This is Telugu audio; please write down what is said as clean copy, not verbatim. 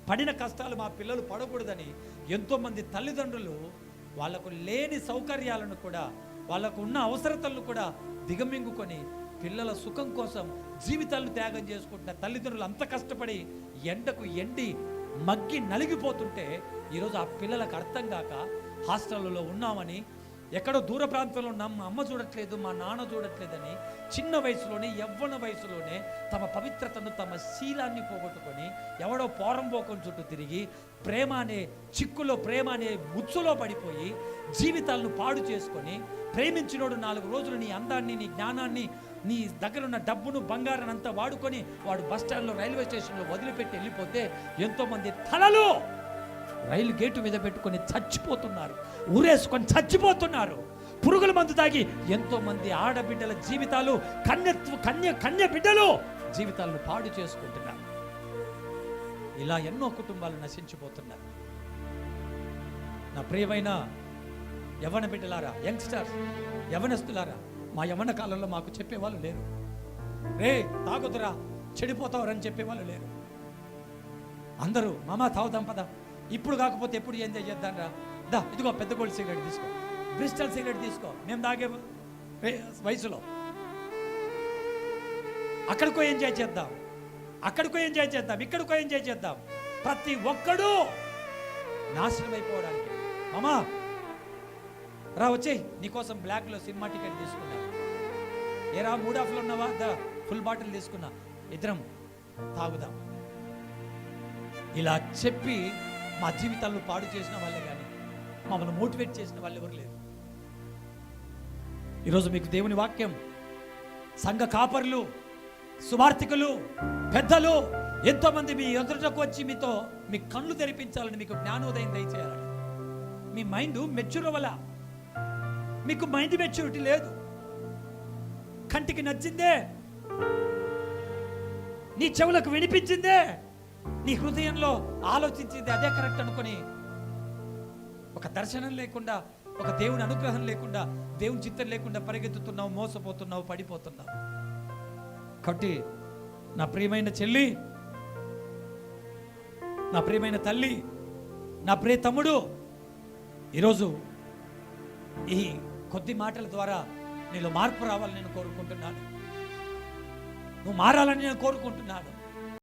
పడిన కష్టాలు మా పిల్లలు పడకూడదని ఎంతోమంది తల్లిదండ్రులు వాళ్ళకు లేని సౌకర్యాలను కూడా, వాళ్ళకు ఉన్న అవసరతలను కూడా దిగమింగుకొని పిల్లల సుఖం కోసం జీవితాలను త్యాగం చేసుకుంటున్న తల్లిదండ్రులు అంత కష్టపడి ఎండకు ఎండి మగ్గి నలిగిపోతుంటే ఈరోజు ఆ పిల్లలకు అర్థం కాక హాస్టల్లో ఉన్నామని, ఎక్కడో దూర ప్రాంతంలో ఉన్నాం, మా అమ్మ చూడట్లేదు, మా నాన్న చూడట్లేదని చిన్న వయసులోనే, యవ్వన వయసులోనే తమ పవిత్రతను, తమ శీలాన్ని పోగొట్టుకొని ఎవడో పోరంబోకం చుట్టూ తిరిగి ప్రేమ అనే చిక్కులో, ప్రేమ అనే ముచ్చులో పడిపోయి జీవితాలను పాడు చేసుకొని, ప్రేమించినోడు 4 రోజులు నీ అందాన్ని, నీ జ్ఞానాన్ని, నీ దగ్గరున్న డబ్బును, బంగారాన్ని అంతా వాడుకొని వాడు బస్టాండ్లో, రైల్వే స్టేషన్లో వదిలిపెట్టి వెళ్ళిపోతే ఎంతోమంది తలలు రైలు గేటు మీద పెట్టుకొని చచ్చిపోతున్నారు, ఊరేసుకొని చచ్చిపోతున్నారు. పురుగుల మందు తాగి ఎంతోమంది ఆడబిడ్డల జీవితాలు, కన్య బిడ్డలు జీవితాలను పాడు చేసుకుంటున్నారు. ఇలా ఎన్నో కుటుంబాలు నశించిపోతున్నారు. నా ప్రియమైన యవ్వన బిడ్డలారా, యంగ్స్టర్స్, యవ్వనస్తులారా, మా యవ్వన కాలంలో మాకు చెప్పేవాళ్ళు లేరు. రే తాగుతురా చెడిపోతావరని చెప్పేవాళ్ళు లేరు. అందరూ మామ తాగుదాం పద, ఇప్పుడు కాకపోతే ఎప్పుడు ఎంజాయ్ చేద్దాం రా, దా ఇదిగో పెద్ద గోల్డ్ సిగరెట్ తీసుకో, బ్రిస్టల్ సిగరెట్ తీసుకో, మేము తాగే వయసులో అక్కడికో ఎంజాయ్ చేద్దాం, అక్కడికో ఎంజాయ్ చేద్దాం, ఇక్కడికో ఎంజాయ్ చేద్దాం. ప్రతి ఒక్కడూ నాశనం అయిపోవడానికి. మామా రా వచ్చేయి, నీకోసం బ్లాక్లో సినిమా టికెట్ తీసుకున్నా, ఏరా మూడాఫ్లో ఉన్నావా, దా ఫుల్ బాటిల్ తీసుకున్నా, ఇద్దరం తాగుదాం. ఇలా చెప్పి మా జీవితాలను పాడు చేసిన వాళ్ళే కానీ మమ్మల్ని మోటివేట్ చేసిన వాళ్ళు ఎవరు లేరు. ఈరోజు మీకు దేవుని వాక్యం, సంఘ కాపరులు, సువార్థికులు, పెద్దలు ఎంతోమంది మీ ఎదుటకు వచ్చి మీతో మీ కళ్ళు తెరిపించాలని, మీకు జ్ఞానోదయం దయచేయాలని. మీ మైండ్ మెచ్యూర్ అవ్వాల, మీకు మైండ్ మెచ్యూరిటీ లేదు. కంటికి నచ్చిందే, నీ చెవులకు వినిపించిందే, నీ హృదయంలో ఆలోచించింది అదే కరెక్ట్ అనుకొని ఒక దర్శనం లేకుండా, ఒక దేవుని అనుగ్రహం లేకుండా, దేవుని చిత్తం లేకుండా పరిగెత్తుతున్నావు, మోసపోతున్నావు, పడిపోతున్నావు. కాబట్టి నా ప్రియమైన చెల్లి, నా ప్రియమైన తల్లి, నా ప్రియ తమ్ముడు, ఈరోజు ఈ కొద్ది మాటల ద్వారా నీలో మార్పు రావాలని నేను కోరుకుంటున్నాను. నువ్వు మారాలని నేను కోరుకుంటున్నాను.